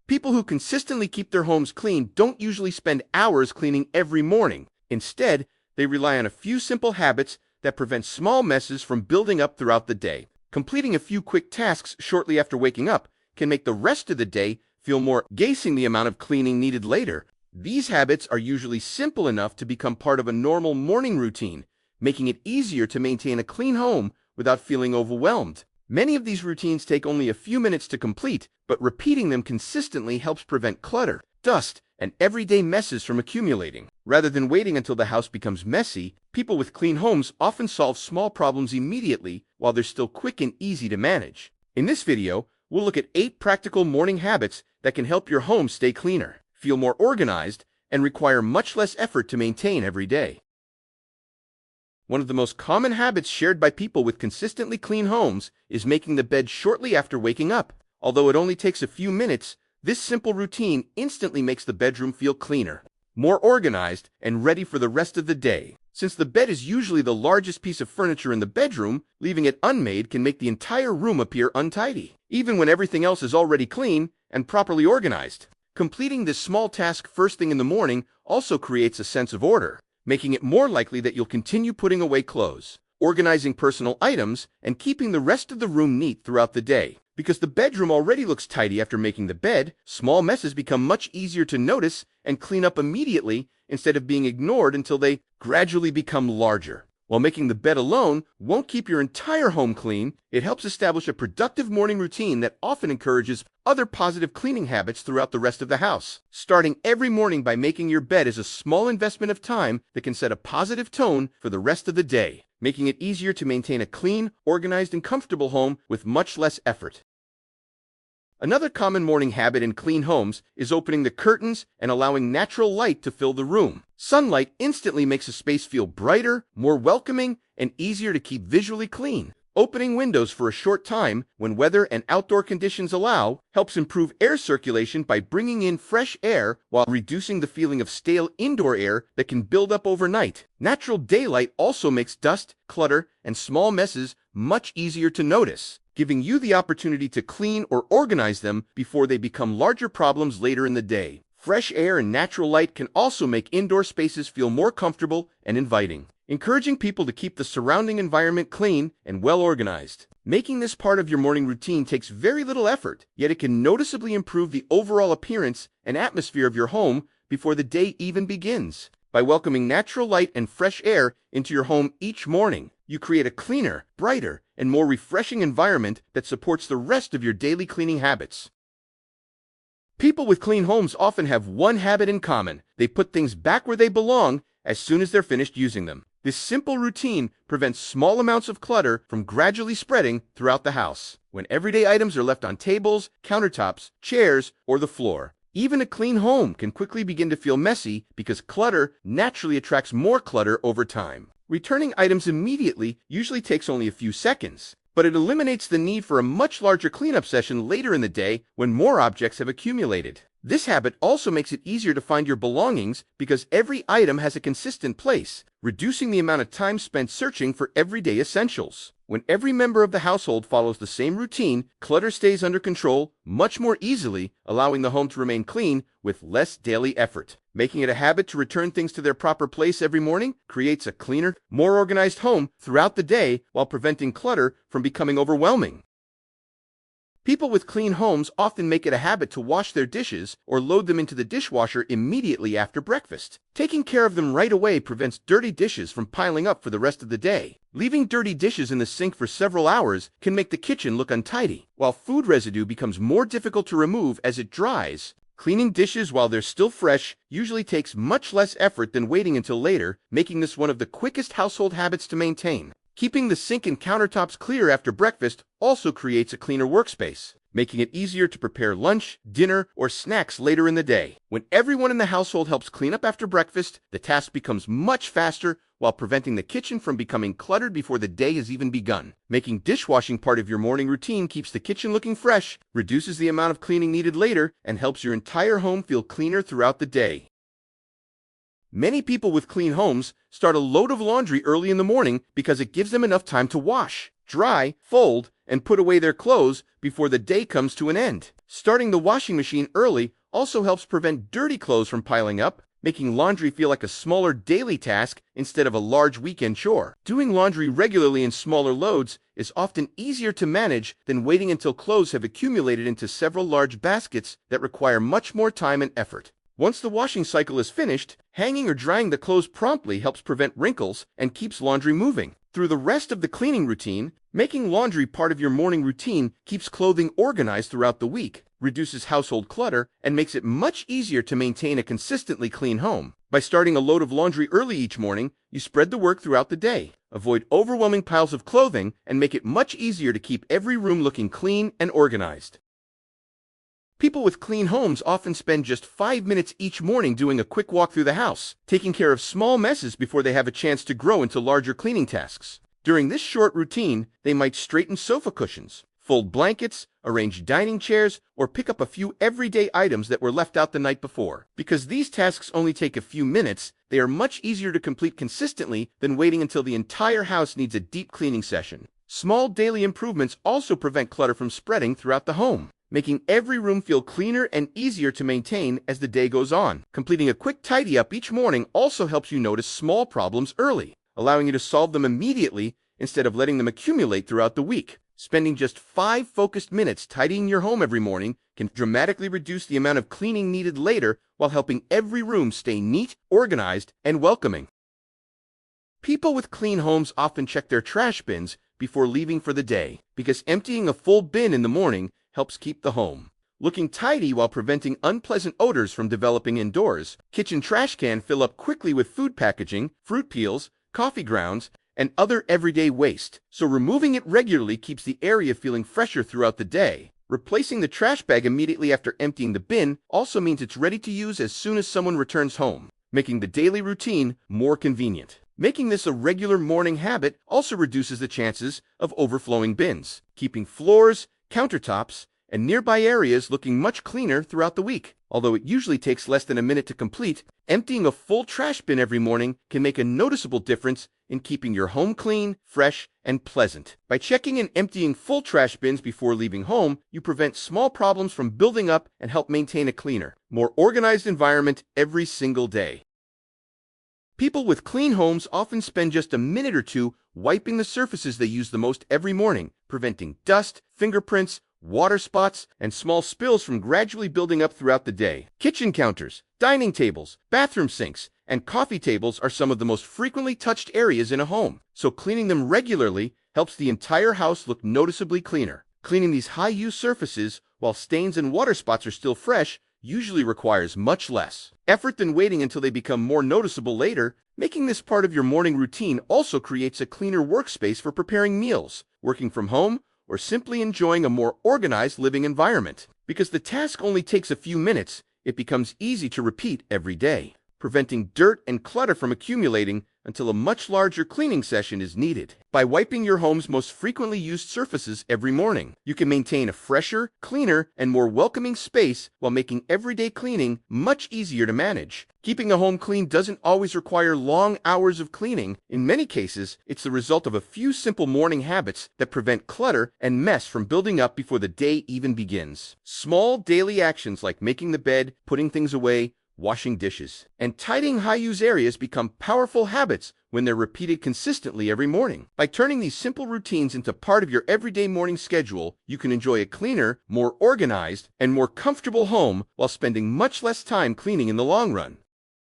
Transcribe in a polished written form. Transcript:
People who consistently keep their homes clean don't usually spend hours cleaning every morning. Instead, they rely on a few simple habits that prevent small messes from building up throughout the day. Completing a few quick tasks shortly after waking up can make the rest of the day feel more engaging the amount of cleaning needed later. These habits are usually simple enough to become part of a normal morning routine, making it easier to maintain a clean home without feeling overwhelmed. Many of these routines take only a few minutes to complete, but repeating them consistently helps prevent clutter, dust, and everyday messes from accumulating. Rather than waiting until the house becomes messy, people with clean homes often solve small problems immediately while they're still quick and easy to manage. In this video, we'll look at 8 practical morning habits that can help your home stay cleaner, feel more organized, and require much less effort to maintain every day. One of the most common habits shared by people with consistently clean homes is making the bed shortly after waking up. Although it only takes a few minutes, this simple routine instantly makes the bedroom feel cleaner, more organized, and ready for the rest of the day. Since the bed is usually the largest piece of furniture in the bedroom, leaving it unmade can make the entire room appear untidy, even when everything else is already clean and properly organized. Completing this small task first thing in the morning also creates a sense of order, making it more likely that you'll continue putting away clothes, organizing personal items, and keeping the rest of the room neat throughout the day. Because the bedroom already looks tidy after making the bed, small messes become much easier to notice and clean up immediately instead of being ignored until they gradually become larger. While making the bed alone won't keep your entire home clean, it helps establish a productive morning routine that often encourages other positive cleaning habits throughout the rest of the house. Starting every morning by making your bed is a small investment of time that can set a positive tone for the rest of the day, making it easier to maintain a clean, organized, and comfortable home with much less effort. Another common morning habit in clean homes is opening the curtains and allowing natural light to fill the room. Sunlight instantly makes a space feel brighter, more welcoming, and easier to keep visually clean. Opening windows for a short time, when weather and outdoor conditions allow, helps improve air circulation by bringing in fresh air while reducing the feeling of stale indoor air that can build up overnight. Natural daylight also makes dust, clutter, and small messes much easier to notice, giving you the opportunity to clean or organize them before they become larger problems later in the day. Fresh air and natural light can also make indoor spaces feel more comfortable and inviting, encouraging people to keep the surrounding environment clean and well organized. Making this part of your morning routine takes very little effort, yet it can noticeably improve the overall appearance and atmosphere of your home before the day even begins. By welcoming natural light and fresh air into your home each morning, you create a cleaner, brighter, and more refreshing environment that supports the rest of your daily cleaning habits. People with clean homes often have one habit in common: they put things back where they belong as soon as they're finished using them. This simple routine prevents small amounts of clutter from gradually spreading throughout the house, when everyday items are left on tables, countertops, chairs, or the floor. Even a clean home can quickly begin to feel messy because clutter naturally attracts more clutter over time. Returning items immediately usually takes only a few seconds, but it eliminates the need for a much larger cleanup session later in the day when more objects have accumulated. This habit also makes it easier to find your belongings because every item has a consistent place, reducing the amount of time spent searching for everyday essentials. When every member of the household follows the same routine, clutter stays under control much more easily, allowing the home to remain clean with less daily effort. Making it a habit to return things to their proper place every morning creates a cleaner, more organized home throughout the day while preventing clutter from becoming overwhelming. People with clean homes often make it a habit to wash their dishes or load them into the dishwasher immediately after breakfast. Taking care of them right away prevents dirty dishes from piling up for the rest of the day. Leaving dirty dishes in the sink for several hours can make the kitchen look untidy, while food residue becomes more difficult to remove as it dries. Cleaning dishes while they're still fresh usually takes much less effort than waiting until later, making this one of the quickest household habits to maintain. Keeping the sink and countertops clear after breakfast also creates a cleaner workspace, making it easier to prepare lunch, dinner, or snacks later in the day. When everyone in the household helps clean up after breakfast, the task becomes much faster while preventing the kitchen from becoming cluttered before the day has even begun. Making dishwashing part of your morning routine keeps the kitchen looking fresh, reduces the amount of cleaning needed later, and helps your entire home feel cleaner throughout the day. Many people with clean homes start a load of laundry early in the morning because it gives them enough time to wash, dry, fold, and put away their clothes before the day comes to an end. Starting the washing machine early also helps prevent dirty clothes from piling up, making laundry feel like a smaller daily task instead of a large weekend chore. Doing laundry regularly in smaller loads is often easier to manage than waiting until clothes have accumulated into several large baskets that require much more time and effort. Once the washing cycle is finished, hanging or drying the clothes promptly helps prevent wrinkles and keeps laundry moving. Through the rest of the cleaning routine, making laundry part of your morning routine keeps clothing organized throughout the week, reduces household clutter, and makes it much easier to maintain a consistently clean home. By starting a load of laundry early each morning, you spread the work throughout the day, avoid overwhelming piles of clothing, and make it much easier to keep every room looking clean and organized. People with clean homes often spend just 5 minutes each morning doing a quick walk through the house, taking care of small messes before they have a chance to grow into larger cleaning tasks. During this short routine, they might straighten sofa cushions, fold blankets, arrange dining chairs, or pick up a few everyday items that were left out the night before. Because these tasks only take a few minutes, they are much easier to complete consistently than waiting until the entire house needs a deep cleaning session. Small daily improvements also prevent clutter from spreading throughout the home, making every room feel cleaner and easier to maintain as the day goes on. Completing a quick tidy-up each morning also helps you notice small problems early, allowing you to solve them immediately instead of letting them accumulate throughout the week. Spending just 5 focused minutes tidying your home every morning can dramatically reduce the amount of cleaning needed later while helping every room stay neat, organized, and welcoming. People with clean homes often check their trash bins before leaving for the day, because emptying a full bin in the morning helps keep the home looking tidy while preventing unpleasant odors from developing indoors. Kitchen trash can fill up quickly with food packaging, fruit peels, coffee grounds, and other everyday waste, so removing it regularly keeps the area feeling fresher throughout the day. Replacing the trash bag immediately after emptying the bin also means it's ready to use as soon as someone returns home, making the daily routine more convenient. Making this a regular morning habit also reduces the chances of overflowing bins, keeping floors, countertops, and nearby areas looking much cleaner throughout the week. Although it usually takes less than a minute to complete, emptying a full trash bin every morning can make a noticeable difference in keeping your home clean, fresh, and pleasant. By checking and emptying full trash bins before leaving home, you prevent small problems from building up and help maintain a cleaner, more organized environment every single day. People with clean homes often spend just a minute or two wiping the surfaces they use the most every morning, preventing dust, fingerprints, water spots, and small spills from gradually building up throughout the day. Kitchen counters, dining tables, bathroom sinks, and coffee tables are some of the most frequently touched areas in a home, so cleaning them regularly helps the entire house look noticeably cleaner. Cleaning these high-use surfaces while stains and water spots are still fresh usually requires much less effort than waiting until they become more noticeable later. Making this part of your morning routine also creates a cleaner workspace for preparing meals, working from home, or simply enjoying a more organized living environment. Because the task only takes a few minutes, it becomes easy to repeat every day, preventing dirt and clutter from accumulating until a much larger cleaning session is needed. By wiping your home's most frequently used surfaces every morning, you can maintain a fresher, cleaner, and more welcoming space while making everyday cleaning much easier to manage. Keeping a home clean doesn't always require long hours of cleaning. In many cases, it's the result of a few simple morning habits that prevent clutter and mess from building up before the day even begins. Small daily actions like making the bed, putting things away, washing dishes, and tidying high-use areas become powerful habits when they're repeated consistently every morning. By turning these simple routines into part of your everyday morning schedule, you can enjoy a cleaner, more organized, and more comfortable home while spending much less time cleaning in the long run.